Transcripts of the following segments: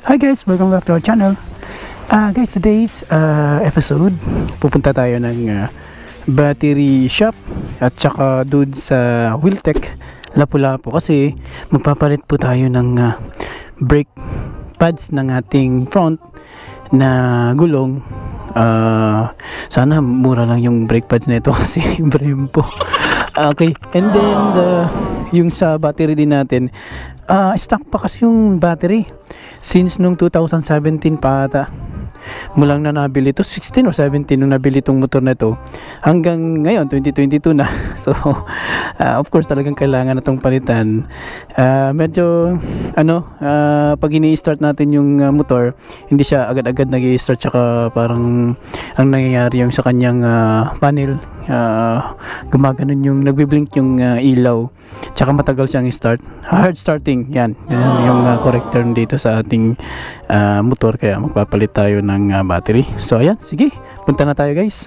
Hi guys, welcome back to our channel. Guys, today's episode, pupunta tayo ng battery shop at saka dun sa Wiltec Lapu-Lapu kasi magpapalit po tayo ng brake pads ng ating front na gulong. Sana mura lang yung brake pads nito kasi Brembo. Okay, and then yung sa battery din natin, stock pa kasi yung battery since nung 2017 pa ata mo lang na nabili to, 16 or 17 nung nabili tong motor na to, hanggang ngayon 2022 na. So of course talagang kailangan na tong palitan. Medyo pag ini-start natin yung motor, hindi siya agad-agad nag-i-start, tsaka parang ang nangyayari yung sa kanyang panel, gumaganon yung nagbi-blink yung ilaw, tsaka matagal siyang start, hard starting. Yan yung correct term dito sa ating motor, kaya magpapalit tayo ng battery. So ayan, sige, punta na tayo guys.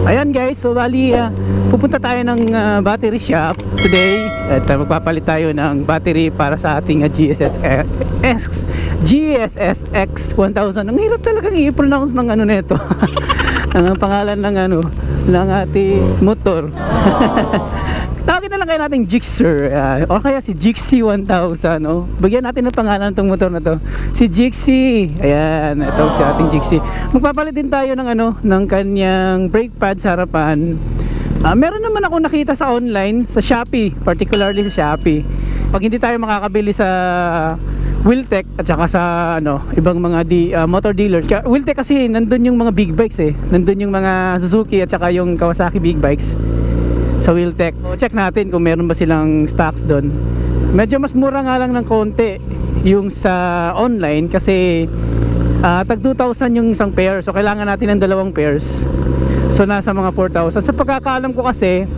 Ayan guys, so bali pupunta tayo ng battery shop today at magpapalit tayo ng battery para sa ating GSS X1000. Ang hirap talagang i-pronounce ng nito. Ang pangalan ng ating motor. Tawagin na lang kayo nating Gixxer o kaya si Gixxi 1000. Bigyan natin ng pangalan itong motor na to, si Gixxi. Ayan, ito si ating Gixxi. Magpapalit din tayo ng kanyang brake pad sa harapan. Meron naman ako nakita sa online, sa Shopee, particularly sa Shopee. Pag hindi tayo makakabili sa Wiltec at saka sa ibang mga motor dealers. Wiltec kasi nandun yung mga big bikes nandun yung mga Suzuki at saka yung Kawasaki big bikes sa Wiltec. So, check natin kung meron ba silang stocks doon. Medyo mas mura nga lang ng konti yung sa online kasi tag 2,000 yung isang pair. So kailangan natin ng dalawang pairs. So nasa mga 4,000. Sa pagkakaalam ko kasi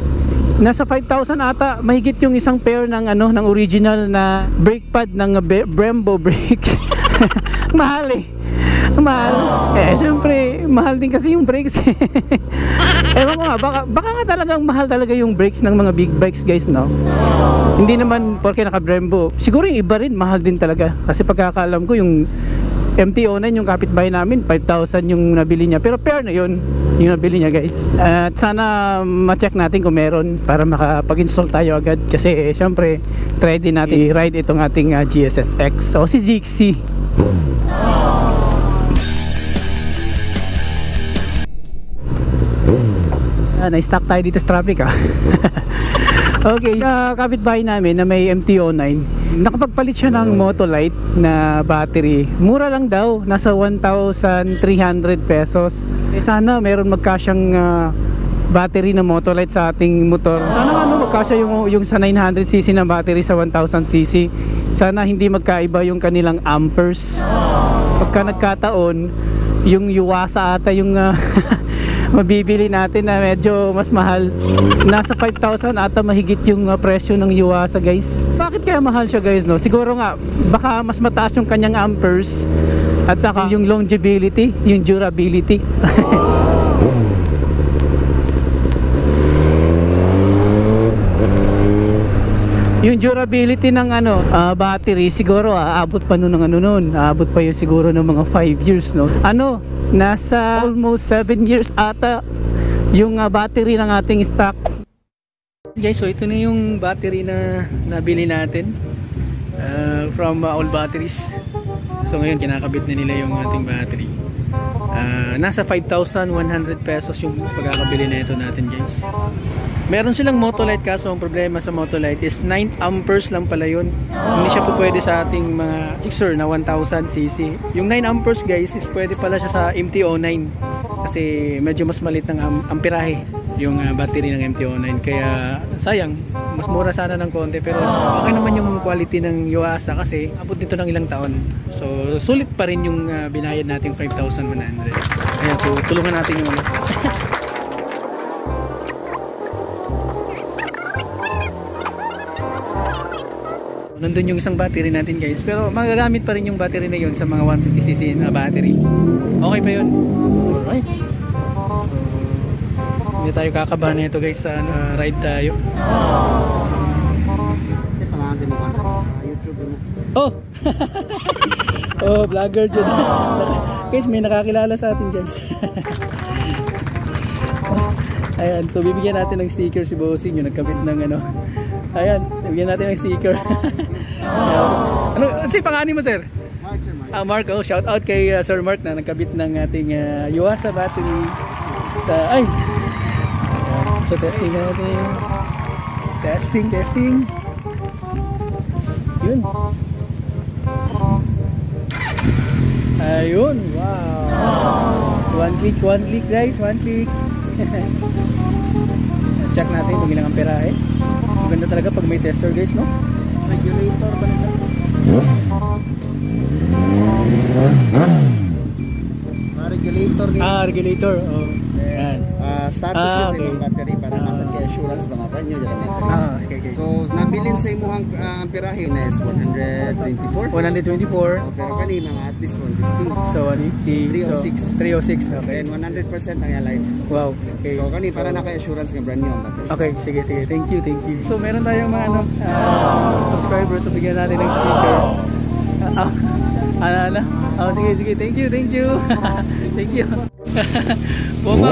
nasa 5,000 ata mahigit yung isang pair ng ng original na brake pad ng Brembo brakes. Mahal mahal. Syempre mahal din kasi yung brakes. Ewan ko nga, baka nga talagang mahal talaga yung brakes ng mga big bikes guys, hindi naman porque naka Brembo. Siguro yung iba rin mahal din talaga, kasi pagkakaalam ko yung MT-09, yung kapitbahay namin, 5,000 yung nabili niya, pero pair na yun yung nabili niya guys. At sana ma-check natin kung meron para makapag-install tayo agad, kasi syempre try din natin i-ride itong ating GSS X o si Gixxi. Na-stuck tayo dito sa traffic Okay, kapitbahay namin na may MT-09, nakapagpalit siya ng Motolite na battery. Mura lang daw, nasa 1,300 pesos. Sana meron magkasyang battery na Motolite sa ating motor. Sana magkasya yung sa 900cc na battery sa 1,000cc. Sana hindi magkaiba yung kanilang amperes. Pagka nagkataon, yung Yuasa ata yung mabibili natin na medyo mas mahal. Nasa 5,000 ata mahigit yung presyo ng Yuasa guys. Bakit kaya mahal siya guys, Siguro nga baka mas mataas yung kanyang amperes at saka yung longevity, yung durability. Yung durability ng battery siguro aabot pa nun aabot pa yun siguro ng mga 5 years, nasa almost 7 years ata yung battery ng ating stock guys. So ito na yung battery na nabili natin from All Batteries. So ngayon kinakabit na nila yung ating battery. Nasa 5,100 pesos yung pagkakabili na ito natin guys. Meron silang Motolite, kaso ang problema sa Motolite is 9 amperes lang pala yun. Hindi siya po pwede sa ating mga Gixxer na 1000cc. Yung 9 amperes guys is pwede pala siya sa MT-09 kasi medyo mas malit ng amperahe yung battery ng MT-09. Kaya sayang, mas mura sana ng konti, pero okay naman yung quality ng Yuasa kasi abot nito ng ilang taon. So sulit pa rin yung binayad nating 5,100. Ayan, so tulungan natin yung nandun yung isang battery natin guys, pero magagamit pa rin yung battery na yun sa mga 150cc na battery. Okay pa yun. Alright. Hindi tayo kakabahan nito guys sa ride tayo. Oh! Oh, vlogger dyan. Guys, may nakakilala sa atin guys. Ayan, so bibigyan natin ng sticker si Bossing yung nagkabit ng ano. Ayan, bibigyan natin ng sticker. Ano si pangalan mo, sir? Mark, sir, Mark. Mark, oh, shout out kay Sir Mark na nagkabit ng ating Yuasa battery sa ay. So testing natin. Testing. Yun. Ayun, wow. One click guys, one click. Check natin kung ilang amperahe. Maganda talaga pag may tester guys, no? Regulator ba nito? Regulator ni. Regulator. Oh. Yan. Status okay. sa imong battery para masan kay assurance mga panyo dyan. Okay. So, nabilin sa imong amperahe na is 124. 124. Pero kani mga at least 150. So 150. 306. 306. Okay. Then 100% ang alive. Wow. Okay. So, kani para na kay assurance ng brand new ang battery. Okay, sige. Thank you. So, meron tayong mga subscribers, so bigyan natin ng sticker. Ano? Oh, sige. Thank you. Thank you. Bomba.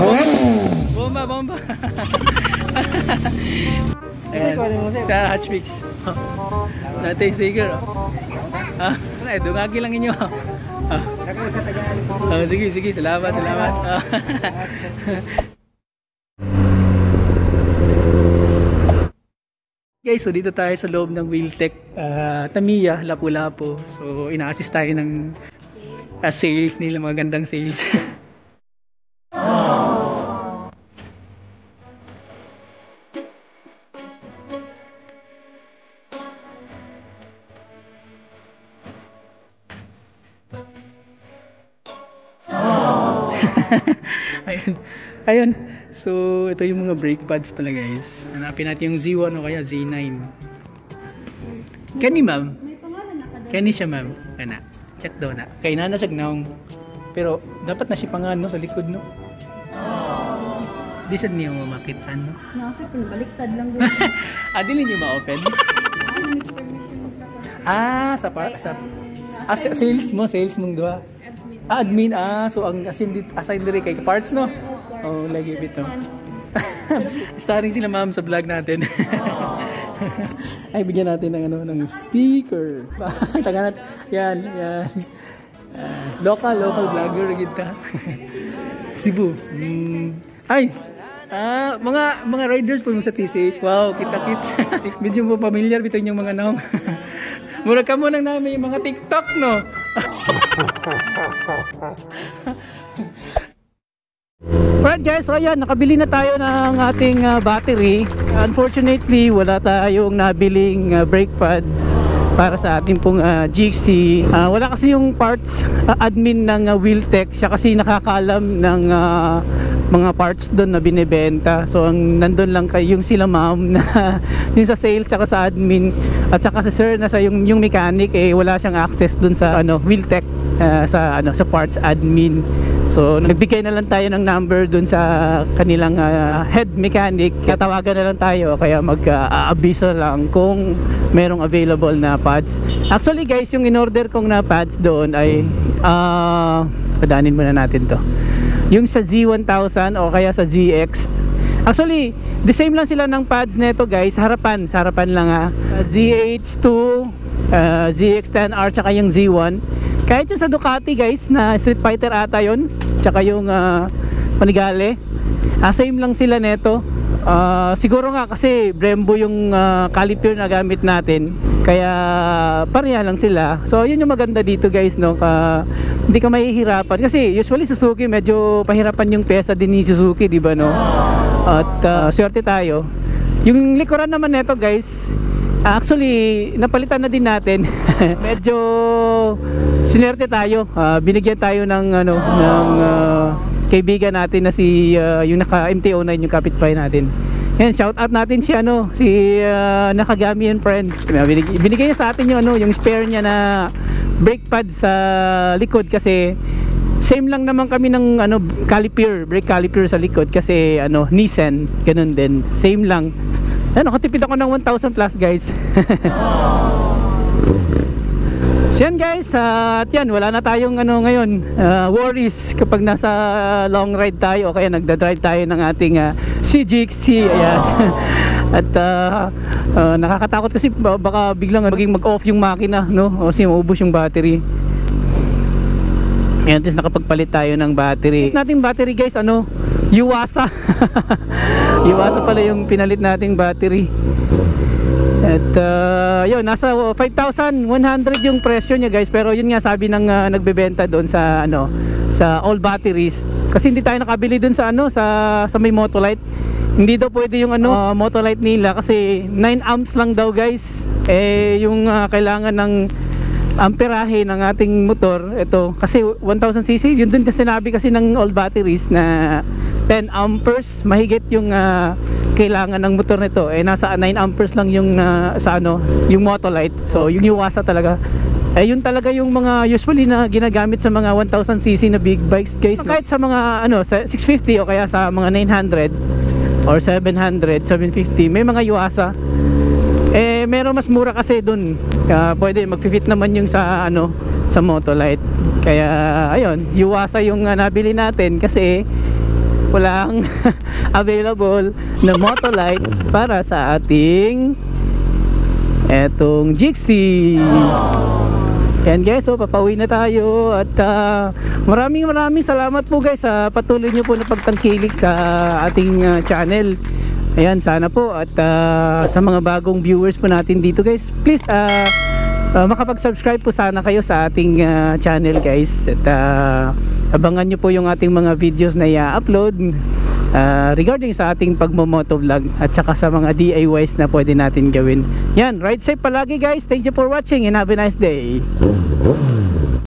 Ayan. Hatch mix. Natin sticker. Dungagi lang inyo. Sige. Salamat. Guys, so dito tayo sa loob ng Wheeltech Tamiya, Lapu-Lapu. So ina-assist tayo ng sales nila, magandang sales. Ayun. So, ito yung mga brake pads pala guys. Hanapin natin yung Z1 o kaya Z9. Kani ma'am? May pangalan na ka. Kani siya ma'am. Kana. Check daw na. Kay nana siya naong. Pero, dapat na siya pangan no, sa likod no. Di sad niyo mamakitan no. Nasa pinabaliktad lang doon. Dili niyo ma-open? Need permission sa sales mong duha. Admin. So ang assign diri kay parts no. Oh, lagi bito. Starting sila ma'am sa vlog natin. Ay bigyan natin ng sticker. Taga natin. Yan. Local vlogger kita. Cebu. Ay. Mga riders po sa TCH. Wow, kita-kits. Medyo mo familiar bito yung mga naong. Mura ka mo nang namin yung mga TikTok, no? Alright guys, so ayan, nakabili na tayo ng ating battery. Unfortunately, wala tayong nabiling brake pads para sa ating pong GC. Wala kasi yung parts admin ng Wheeltech. Siya kasi nakakaalam ng mga parts doon na binibenta. So ang nandun lang yung sila ma'am na yung sa sales saka sa admin at saka sa sir na sa yung mechanic wala siyang access doon sa Wheeltech sa parts admin. So nagbigay na lang tayo ng number doon sa kanilang head mechanic. Tatawagan na lang tayo kaya mag-abiso lang kung merong available na pads. Actually guys, yung in-order kong na pads doon ay padaanin muna natin to. Yung sa Z1000 o kaya sa ZX. Actually, the same lang sila ng pads nito guys. Sa harapan lang ZH2, ZX10R tsaka yung Z1. Kahit yung sa Ducati guys na Street Fighter ata yun, tsaka yung Panigale, same lang sila neto. Siguro nga kasi Brembo yung caliper na gamit natin, kaya pareha lang sila. So yun yung maganda dito guys, no? Hindi ka mahihirapan kasi usually Suzuki medyo pahirapan yung pyesa din ni Suzuki, di ba, no? At swerte tayo. Yung likuran naman neto guys, actually napalitan na din natin. Medyo sinerte tayo. Binigyan tayo ng kaibigan natin na si yung naka MT-09 yung kapitbahay natin. Yan, shout out natin si Nakagami and Friends. Binigay niya sa atin yung yung spare niya na brake pad sa likod kasi Same lang naman kami ng ano caliper, brake caliper sa likod kasi ano Nissan, ganun din. Same lang. Ano, nakatipid ako ng 1,000 plus guys. So yan guys, at yan, wala na tayong ano ngayon, worries kapag nasa long ride tayo o kaya nagda-drive tayo ng ating CGXC. Ayan. At nakakatakot kasi baka biglang maging mag-off yung makina, no? O kasi maubos yung battery. Ayan, tapos nakapagpalit tayo ng battery. Nating battery guys, ano, Yuasa. Yuasa pala yung pinalit nating battery. At yun, nasa 5,100 yung presyo niya guys. Pero yun nga sabi ng nagbebenta doon sa ano, sa all batteries. Kasi hindi tayo nakabili doon sa ano, sa may Motolite. Hindi daw pwede yung ano, Motolite nila kasi 9 amps lang daw guys. Eh yung kailangan ng amperahe ng ating motor, ito kasi 1000cc, yun din kasi sinabi kasi ng all batteries na 10 amperes mahigit yung kailangan ng motor nito. Eh nasa 9 amperes lang yung sa ano, yung Motolite. So yung Yuasa talaga. Eh yun talaga yung mga usually na ginagamit sa mga 1000cc na big bikes guys, no? Kahit sa mga ano, sa 650 o kaya sa mga 900 or 700, 750, may mga Yuasa. Eh meron mas mura kasi dun. Pwede mag-fit naman yung sa ano, sa Motolite. Kaya ayun, Yuasa yung nabili natin kasi walang available na Motolite para sa ating etong Gixxy. Yan guys, so papauwi na tayo. At maraming salamat po guys sa patuloy nyo po na pagtangkilik sa ating channel. Ayan, sana po at sa mga bagong viewers po natin dito guys, please makapag-subscribe po sana kayo sa ating channel guys. At abangan nyo po yung ating mga videos na i-upload regarding sa ating pagmomotovlog at saka sa mga DIYs na pwede natin gawin. Yan, ride safe palagi guys. Thank you for watching and have a nice day.